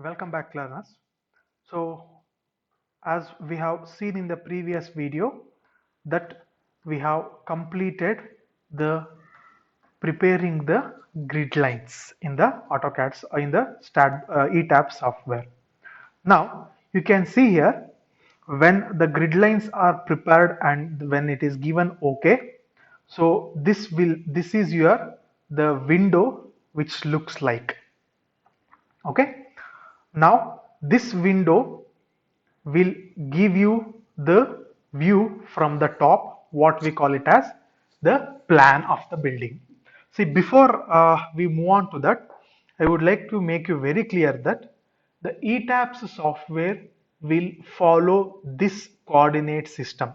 Welcome back, learners. So, as we have seen in the previous video, that we have completed the preparing the grid lines in the AutoCAD in the ETABS software. Now, you can see here when the grid lines are prepared and when it is given OK. So this is your the window which looks like. Okay. Now this window will give you the view from the top, what we call it as the plan of the building. See, before we move on to that, I would like to make you very clear that the ETABS software will follow this coordinate system.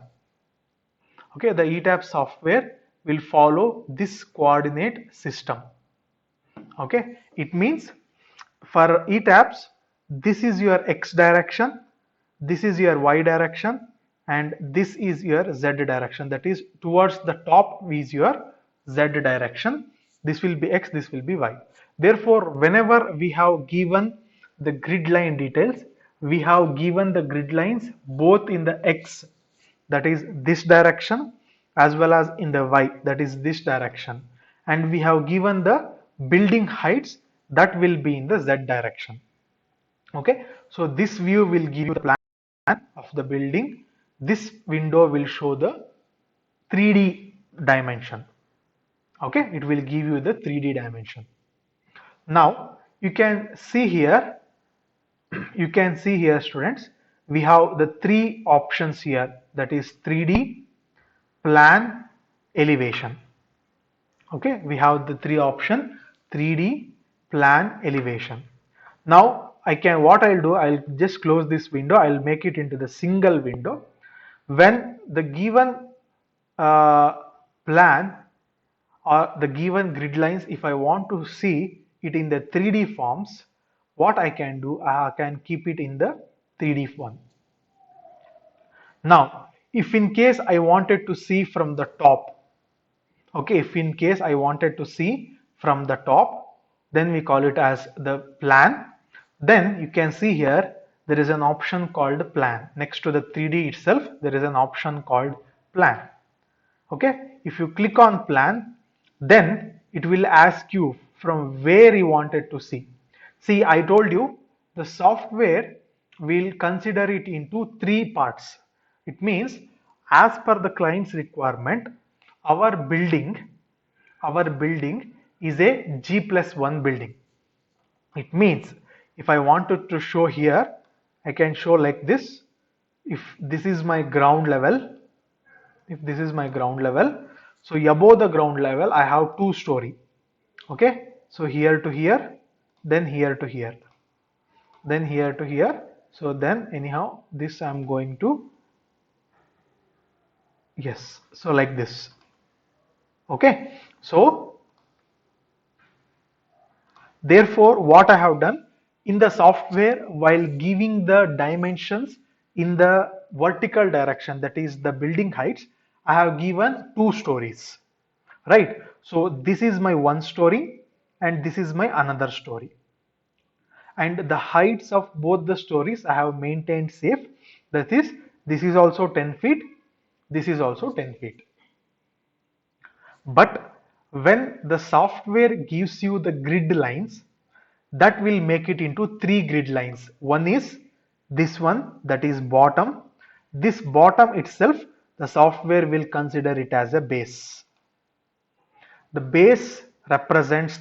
Okay, the ETABS software will follow this coordinate system. Okay, it means for ETABS, this is your X direction, this is your Y direction, and this is your Z direction. That is towards the top is your Z direction. This will be X, this will be Y. Therefore, whenever we have given the grid line details, we have given the grid lines both in the X, that is this direction, as well as in the Y, that is this direction, and we have given the building heights that will be in the Z direction. Okay, so this view will give you the plan of the building. This window will show the 3D dimension. Okay, it will give you the 3D dimension. Now you can see here students, we have the three options here, that is 3D, plan, elevation. Okay, we have the three option 3D, plan, elevation. Now what I'll do, I'll just close this window, I'll make it into the single window. When the given plan or the given grid lines, if I want to see it in the 3D forms, what I can do, I can keep it in the 3D one. Now, if in case I wanted to see from the top, okay, if in case I wanted to see from the top, then we call it as the plan. Then you can see here there is an option called plan. Next to the 3D itself, there is an option called plan. Okay, if you click on plan, then it will ask you from where you wanted to see. See, I told you the software will consider it into three parts. It means as per the client's requirement, our building is a G+1 building. It means if I wanted to show here, I can show like this. If this is my ground level, so above the ground level I have 2 story. Okay, so here to here, then here to here, then here to here. So then anyhow this I'm going to, yes, so like this. Okay, so therefore what I have done in the software, while giving the dimensions in the vertical direction, that is the building heights, I have given 2 stories, right? So this is my 1 story and this is my another story, and the heights of both the stories I have maintained safe. That is, this is also 10 feet, this is also 10 feet. But when the software gives you the grid lines, that will make it into 3 grid lines. One is this one, that is bottom. This bottom itself, the software will consider it as a base. The base represents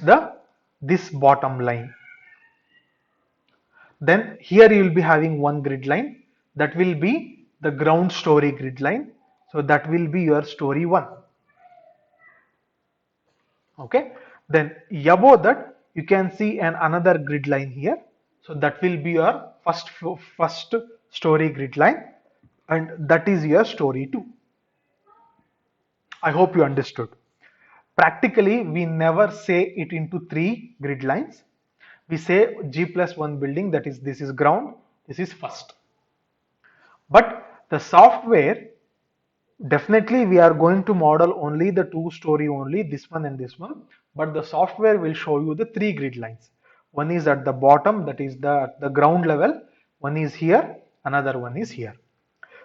this bottom line. Then here you will be having one grid line, that will be the ground story grid line. So that will be your story 1. Okay, then above that you can see another grid line here. So that will be your first story grid line, and that is your story 2. I hope you understood. Practically we never say it into 3 grid lines. We say G+1 building, that is, this is ground, this is first. But the software, definitely we are going to model only the 2 story only, this one and this one, but the software will show you the 3 grid lines. One is at the bottom, that is the ground level. One is here, another one is here.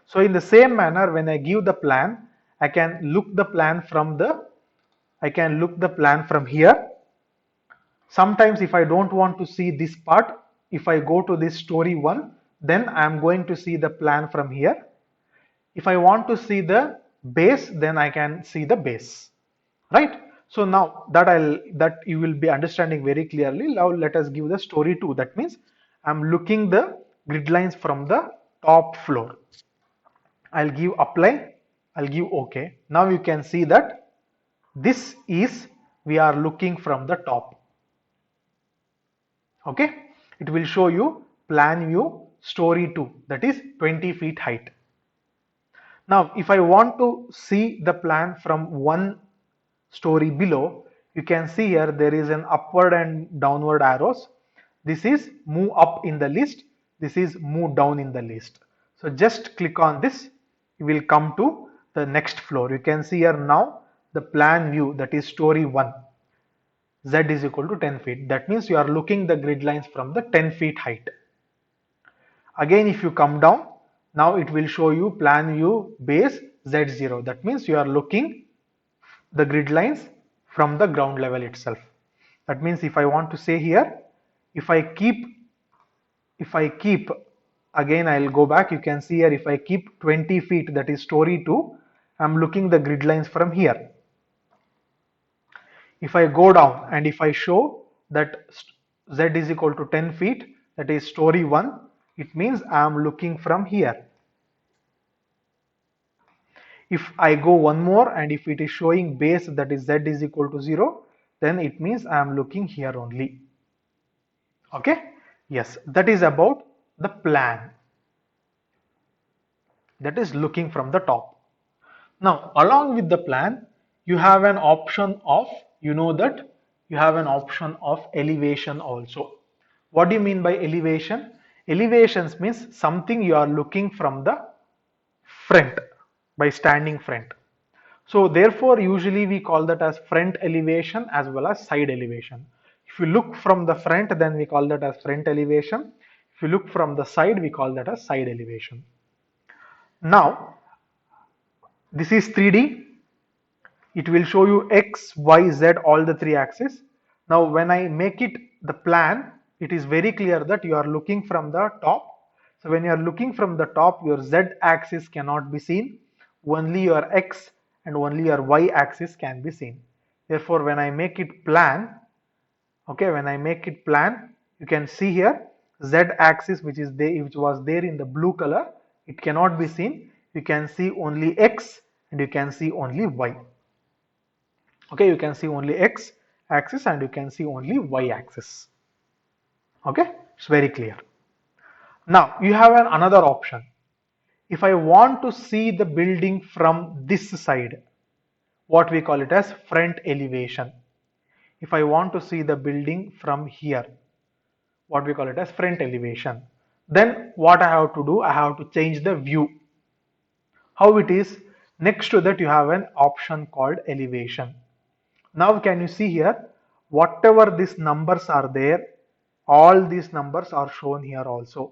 So in the same manner, when I give the plan, I can look the plan from here. Sometimes if I don't want to see this part, if I go to this story 1, then I am going to see the plan from here. If I want to see the base, then I can see the base, right? So now that you will be understanding very clearly. Now let us give the story 2. That means I'm looking the grid lines from the top floor. I'll give apply, I'll give OK. Now you can see that this is, we are looking from the top. Okay, it will show you plan view story 2, that is 20 feet height. Now if I want to see the plan from one story below, you can see here there is an upward and downward arrows. This is move up in the list, this is move down in the list. So just click on this, you will come to the next floor. You can see here now the plan view, that is story 1. Z is equal to 10 feet. That means you are looking the grid lines from the 10 feet height. Again, if you come down, now it will show you plan view base Z0. That means you are looking the grid lines from the ground level itself. That means if I want to say here, if I keep, again I'll go back, you can see here if I keep 20 feet, that is story 2, I'm looking the grid lines from here. If I go down and if I show that Z is equal to 10 feet, that is story 1, it means I am looking from here. If I go one more and if it is showing base, that is Z is equal to 0, then it means I am looking here only. Okay, yes, that is about the plan, that is looking from the top. Now along with the plan, you have an option of, you know that you have an option of elevation also. What do you mean by elevation? Elevations means something you are looking from the front by standing front. So therefore usually we call that as front elevation as well as side elevation. If you look from the front, then we call that as front elevation. If you look from the side, we call that as side elevation. Now this is 3D. It will show you X, Y, Z, all the 3 axes. Now when I make it the plan, it is very clear that you are looking from the top. So when you are looking from the top, your Z axis cannot be seen. Only your X and only your Y axis can be seen. Therefore when I make it plan, okay, when I make it plan, you can see here Z axis which was there in the blue color, it cannot be seen. You can see only X and you can see only Y. Okay, you can see only X axis and you can see only Y axis. Okay, it's very clear. Now you have another option. If I want to see the building from this side, what we call it as front elevation. If I want to see the building from here, what we call it as front elevation. Then what I have to do, I have to change the view. How it is? Next to that you have an option called elevation. Now can you see here, whatever these numbers are there, all these numbers are shown here also.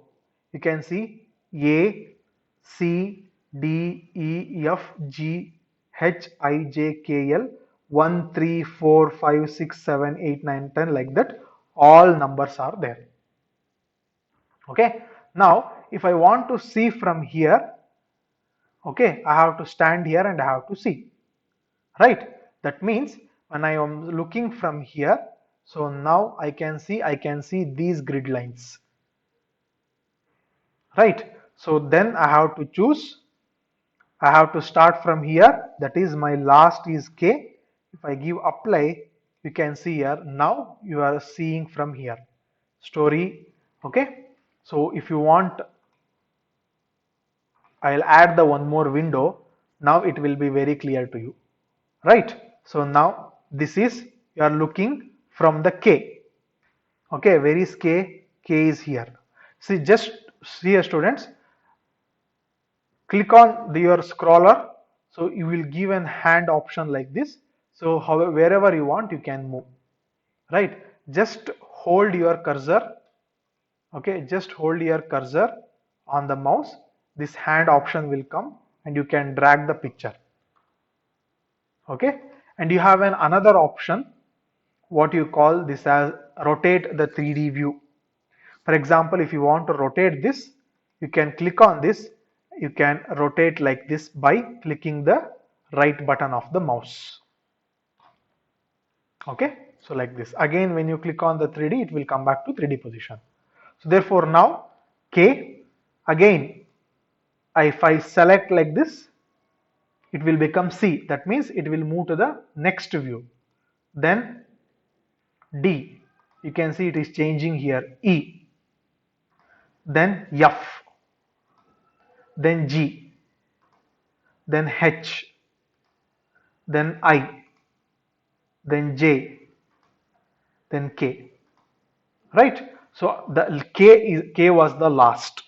You can see A, C, D, E, F, G, H, I, J, K, L, 1, 3, 4, 5, 6, 7, 8, 9, 10, like that. All numbers are there. Okay. Now if I want to see from here, okay, I have to stand here and I have to see. Right. That means when I am looking from here, so now I can see these grid lines. Right. So then I have to choose, I have to start from here, that is my last is K. If I give apply, you can see here, now you are seeing from here story. Okay. So if you want, I'll add the one more window. Now it will be very clear to you. Right. So now this is, you are looking from the K. Okay, where is K? K is here. See, just see here students, click on your scroller, so you will give an hand option like this. So wherever you want you can move. Right, just hold your cursor, okay, just hold your cursor on the mouse. This hand option will come and you can drag the picture, okay. And you have another option, what you call this as rotate the 3D view. For example, if you want to rotate this, you can click on this. You can rotate like this by clicking the right button of the mouse. Okay, so like this. Again, when you click on the 3D, it will come back to 3D position. So therefore now K, again, if I select like this, it will become C. That means it will move to the next view. Then D, you can see it is changing here. E, then F, then G, then H, then I, then J, then K, right? So the K was the last,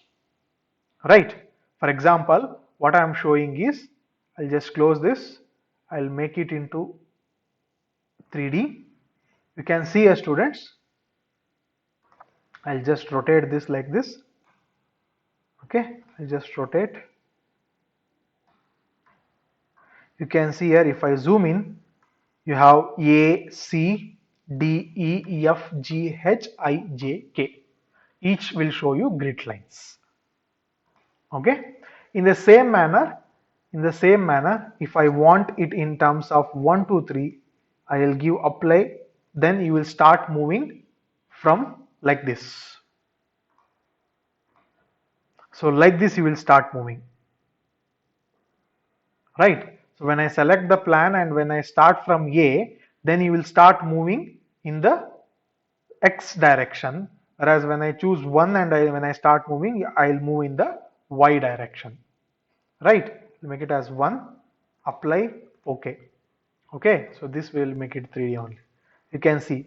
right? For example, what I am showing is, I'll just close this, I'll make it into 3D. You can see as students, I'll just rotate this like this, okay, I'll just rotate. You can see here, if I zoom in, you have A, C, D, E, F, G, H, I, J, K. Each will show you grid lines. Okay. In the same manner, if I want it in terms of 1, 2, 3, I will give apply. Then you will start moving from like this. So like this, you will start moving. Right. So when I select the plan and when I start from A, then you will start moving in the X direction, whereas when I choose 1 and when I start moving, I'll move in the Y direction, right? Make it as 1, apply, OK. Okay, so this will make it 3D only. You can see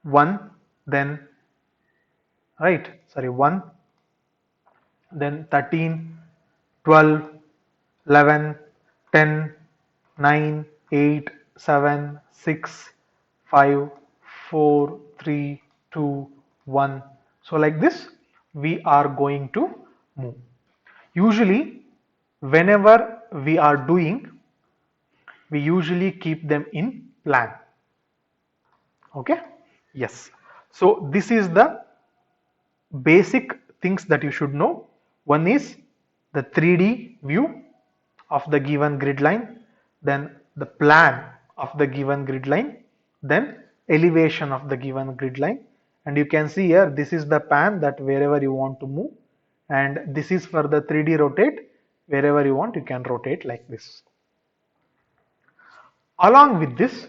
1, then, right, sorry, 1, then 13, 12, 11, 10, 9, 8, 7, 6, 5, 4, 3, 2, 1. So like this, we are going to move. Usually, whenever we are doing, we usually keep them in plan. Okay? Yes. So this is the basic things that you should know. One is the 3D view of the given grid line, then the plan of the given grid line, then elevation of the given grid line. And you can see here, this is the pan that wherever you want to move, and this is for the 3D rotate. Wherever you want, you can rotate like this. Along with this,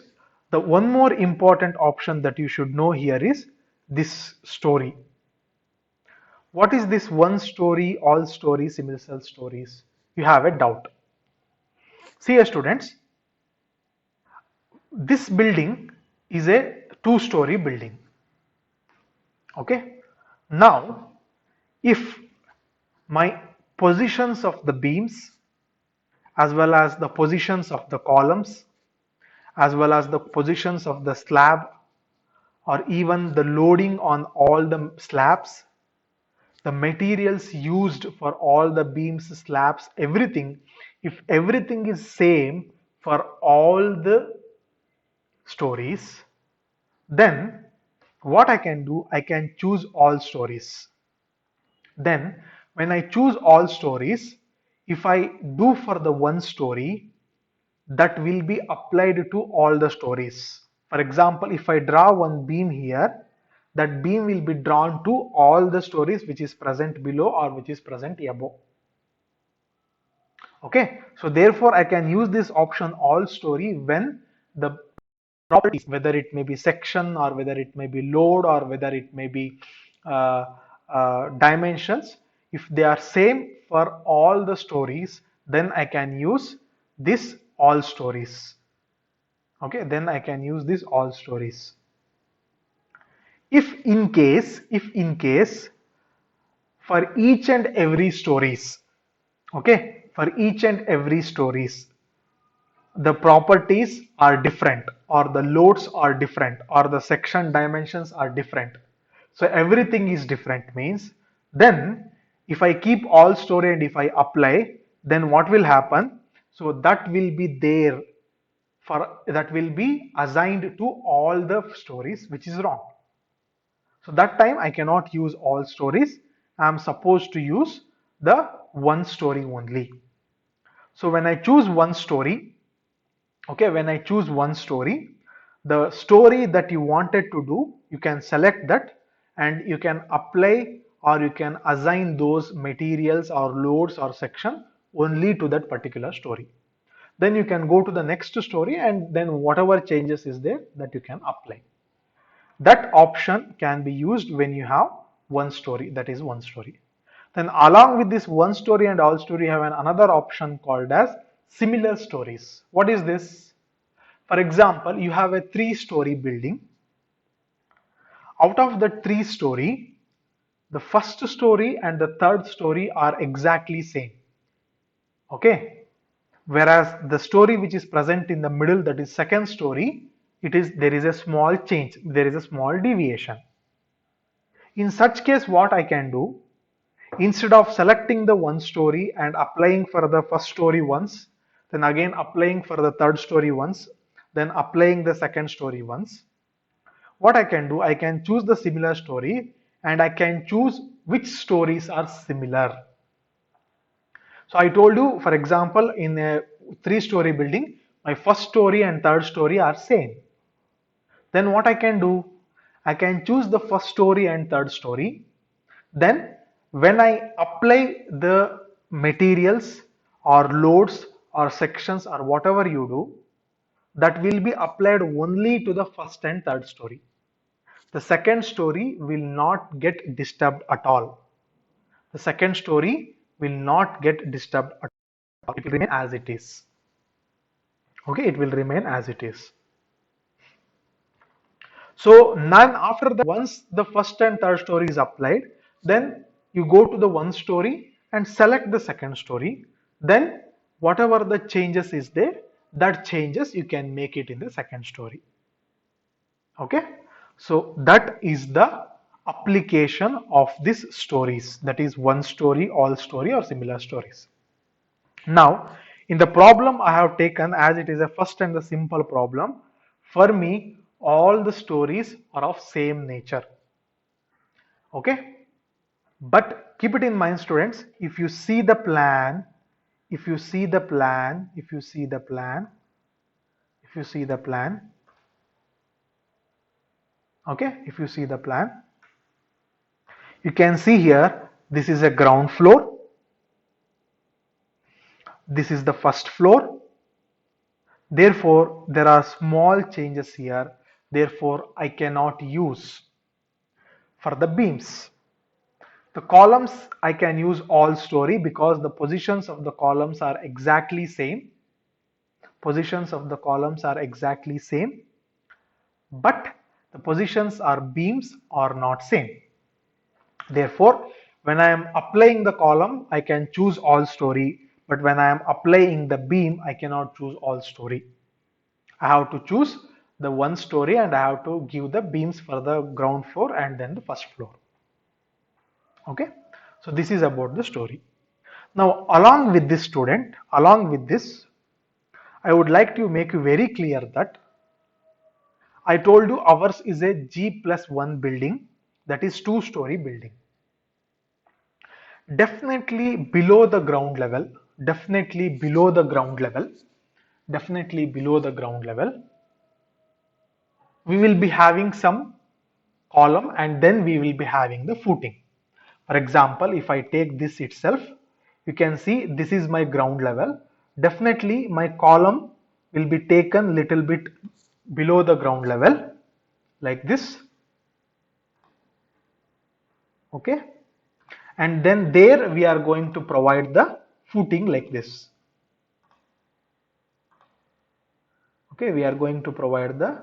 the one more important option that you should know here is this story. What is this one story, all stories, similar cell stories? You have a doubt. See here, students, this building is a two-story building. Okay. Now, if my positions of the beams as well as the positions of the columns as well as the positions of the slab or even the loading on all the slabs, the materials used for all the beams, slabs, everything, if everything is same for all the stories, then what I can do, I can choose all stories. Then when I choose all stories, if I do for the one story, that will be applied to all the stories. For example, if I draw one beam here, that beam will be drawn to all the stories which is present below or which is present above. Okay, so therefore I can use this option all story when the properties, whether it may be section or whether it may be load or whether it may be dimensions, if they are same for all the stories, then I can use this all stories. Okay, then I can use this all stories. If in case for each and every stories, okay, for each and every stories, the properties are different, or the loads are different, or the section dimensions are different. So everything is different means, then if I keep all story and if I apply, then what will happen? So that will be there that will be assigned to all the stories, which is wrong. So that time I cannot use all stories. I am supposed to use the one story only. So when I choose one story, okay, when I choose one story, the story that you wanted to do, you can select that and you can apply or you can assign those materials or loads or section only to that particular story. Then you can go to the next story and then whatever changes is there that you can apply. That option can be used when you have one story, that is one story. Then along with this one story and all story, you have another option called as similar stories. What is this? For example, you have a three-story building. Out of the three-story, the first story and the third story are exactly same. Okay. Whereas the story which is present in the middle, that is second story, there is a small change, there is a small deviation. In such case, what I can do, instead of selecting the one story and applying for the first story once, then again applying for the third story once, then applying the second story once, what I can do, I can choose the similar story and I can choose which stories are similar. So I told you, for example, in a three-story building, my first story and third story are same. Then what I can do, I can choose the first story and third story. Then when I apply the materials or loads or sections or whatever you do, that will be applied only to the first and third story. The second story will not get disturbed at all. The second story will not get disturbed at all. It will remain as it is. Okay, it will remain as it is. So none after that, once the first and third story is applied, then you go to the one story and select the second story. Then whatever the changes is there, that changes you can make it in the second story. Okay, so that is the application of these stories, that is one story, all story or similar stories. Now in the problem I have taken, as it is a first and the simple problem, for me all the stories are of same nature. Okay, but keep it in mind students, if you see the plan, if you see the plan, if you see the plan, if you see the plan, okay, if you see the plan, you can see here, this is a ground floor, this is the first floor, therefore there are small changes here, therefore I cannot use for the beams. The columns I can use all story because the positions of the columns are exactly same. Positions of the columns are exactly same, but the positions are beams are not same. Therefore, when I am applying the column, I can choose all story, but when I am applying the beam, I cannot choose all story. I have to choose the one story and I have to give the beams for the ground floor and then the first floor. Okay, so this is about the story. Now, along with this student, along with this, I would like to make you very clear that I told you ours is a G+1 building, that is two-story building. Definitely below the ground level, definitely below the ground level, definitely below the ground level, we will be having some column and then we will be having the footing. For example, if I take this itself, you can see this is my ground level. Definitely my column will be taken little bit below the ground level like this. Okay. And then there we are going to provide the footing like this. Okay, we are going to provide the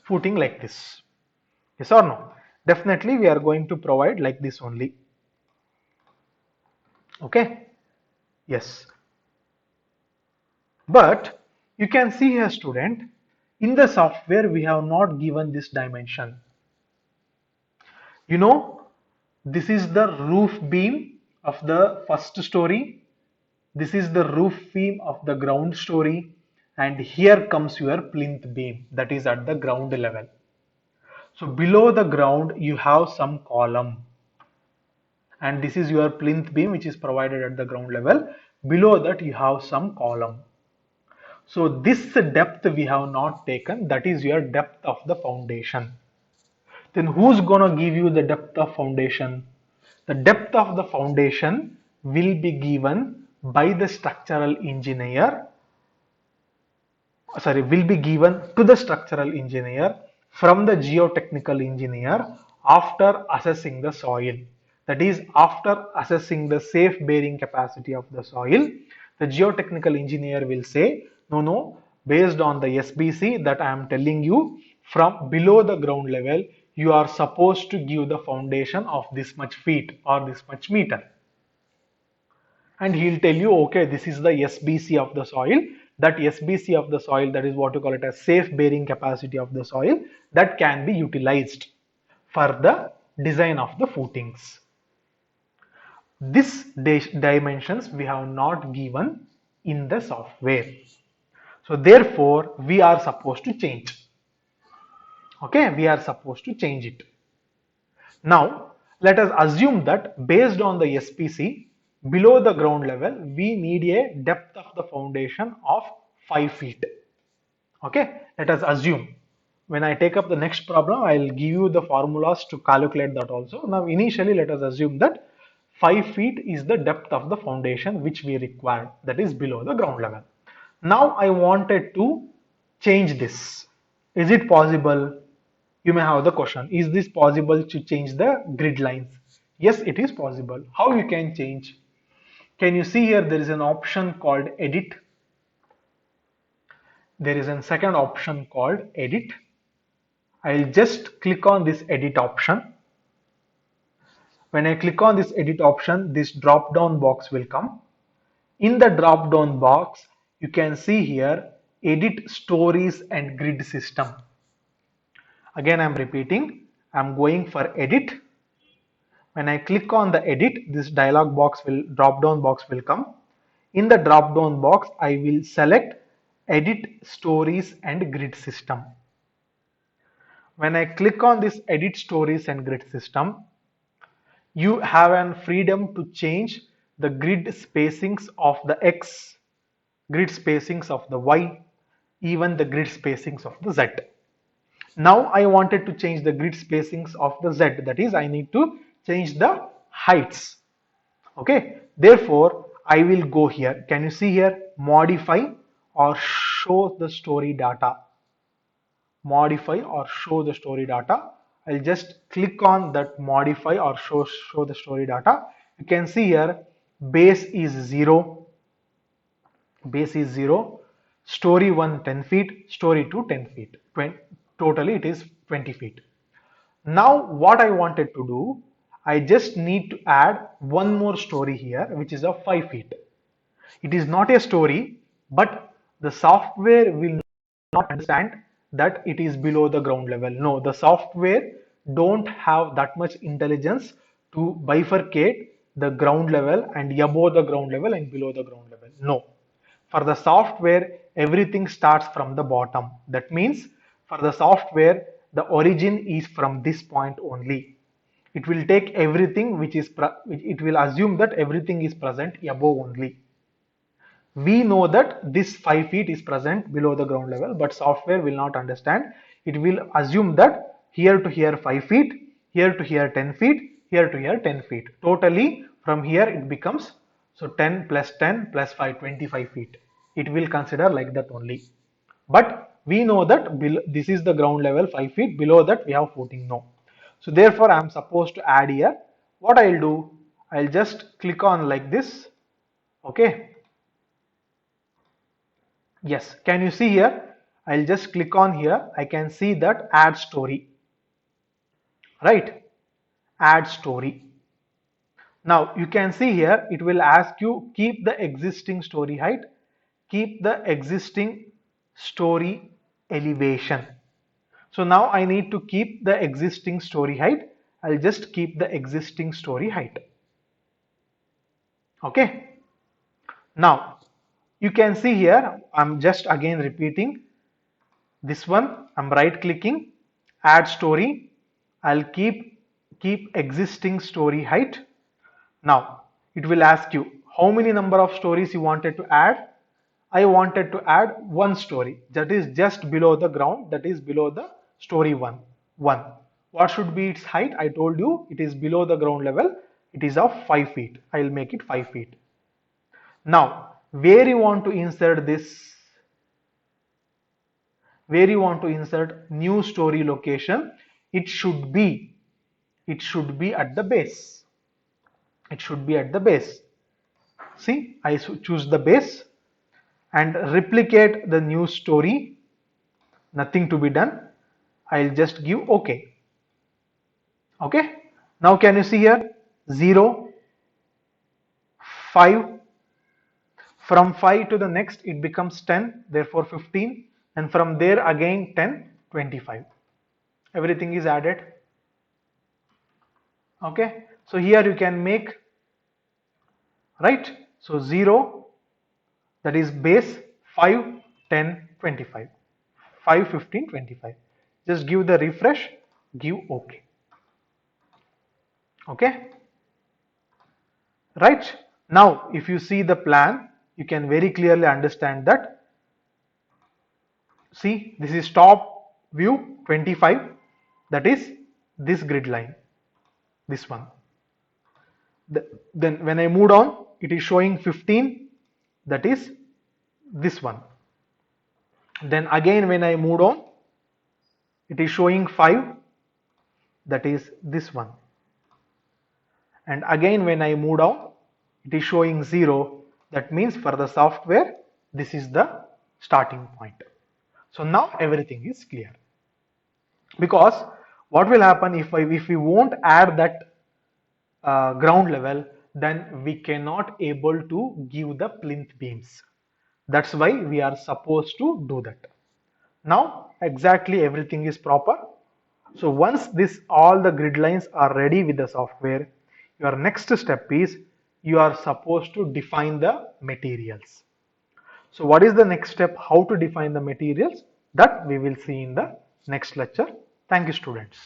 footing like this. Yes or no? Definitely we are going to provide like this only. Okay. Yes. But you can see here, student, in the software we have not given this dimension. You know, this is the roof beam of the first story. This is the roof beam of the ground story. And here comes your plinth beam, that is at the ground level. So below the ground you have some column, and this is your plinth beam which is provided at the ground level. Below that you have some column. So this depth we have not taken, that is your depth of the foundation. Then who's gonna give you the depth of foundation? The depth of the foundation will be given by the structural engineer, will be given to the structural engineer from the geotechnical engineer after assessing the soil. That is, after assessing the safe bearing capacity of the soil, the geotechnical engineer will say, no, based on the SBC that I am telling you, from below the ground level, you are supposed to give the foundation of this much feet or this much meter, and he'll tell you, okay, this is the SBC of the soil. That SBC of the soil, that is what you call it as safe bearing capacity of the soil, that can be utilized for the design of the footings. This dimensions we have not given in the software, so therefore we are supposed to change. Okay, we are supposed to change it. Now, let us assume that based on the SPC, below the ground level, we need a depth of the foundation of 5 feet. Okay, let us assume. When I take up the next problem, I will give you the formulas to calculate that also. Now, initially, let us assume that 5 feet is the depth of the foundation which we require, that is below the ground level. Now, I wanted to change this. Is it possible? You may have the question, is this possible to change the grid lines? Yes, it is possible. How you can change? Can you see here there is an option called edit? There is a second option called edit. I'll just click on this edit option. When I click on this edit option, this drop down box will come. In the drop down box, you can see here edit stories and grid system. Again, I'm repeating, I'm going for edit. When I click on the edit, this dialog box drop down box will come. In the drop down box, I will select edit stories and grid system. When I click on this edit stories and grid system, you have an freedom to change the grid spacings of the X, grid spacings of the Y, even the grid spacings of the Z. Now I wanted to change the grid spacings of the Z, that is I need to change the heights. Okay, therefore I will go here. Can you see here, modify or show the story data? Modify or show the story data. I'll just click on that modify or show the story data. You can see here base is 0, base is 0, story 1 10 feet, story 2 10 feet, totally it is 20 feet. Now what I wanted to do, I just need to add one more story here which is of 5 feet. It is not a story, but the software will not understand that it is below the ground level. No, the software don't have that much intelligence to bifurcate the ground level and above the ground level and below the ground level. No, for the software everything starts from the bottom. That means for the software the origin is from this point only. It will take everything which is it will assume that everything is present above only. We know that this 5 feet is present below the ground level, but software will not understand. It will assume that here to here 5 feet, here to here 10 feet, here to here 10 feet. Totally from here it becomes, so 10 plus 10 plus 5, 25 feet. It will consider like that only. But we know that this is the ground level 5 feet, below that we have footing. No. So therefore I am supposed to add here. What I'll do, I'll just click on like this. Okay. Yes, can you see here? I'll just click on here. I can see that add story, right? Add story. Now you can see here, it will ask you keep the existing story height, keep the existing story elevation. So now I need to keep the existing story height. I'll just keep the existing story height. Okay. Now you can see here, I'm just again repeating this one. I'm right clicking, add story. I'll keep existing story height. Now it will ask you how many number of stories you wanted to add. I wanted to add one story that is just below the ground, that is below the story one. One. What should be its height? I told you it is below the ground level. It is of 5 feet. I will make it 5 feet. Now, where you want to insert new story location, it should be at the base. It should be at the base. See, I choose the base and replicate the new story. Nothing to be done. I'll just give OK. Okay. Now can you see here 0, 5. From 5 to the next it becomes 10, therefore 15, and from there again 10, 25. Everything is added. Okay. So here you can make, right? So 0, that is base, 5, 10, 25. 5, 15, 25. Just give the refresh, give OK. Okay. Right. Now if you see the plan, you can very clearly understand that. See, this is top view 25, that is this grid line, this one. Then when I moved on, it is showing 15, that is this one. Then again when I moved on, it is showing 5, that is this one. And again when I moved on, it is showing 0, that means for the software this is the starting point. So now everything is clear. Because what will happen if we won't add that ground level, then we cannot able to give the plinth beams. That's why we are supposed to do that. Now exactly everything is proper. So once all the grid lines are ready with the software, your next step is you are supposed to define the materials. So what is the next step? How to define the materials? That we will see in the next lecture. Thank you, students.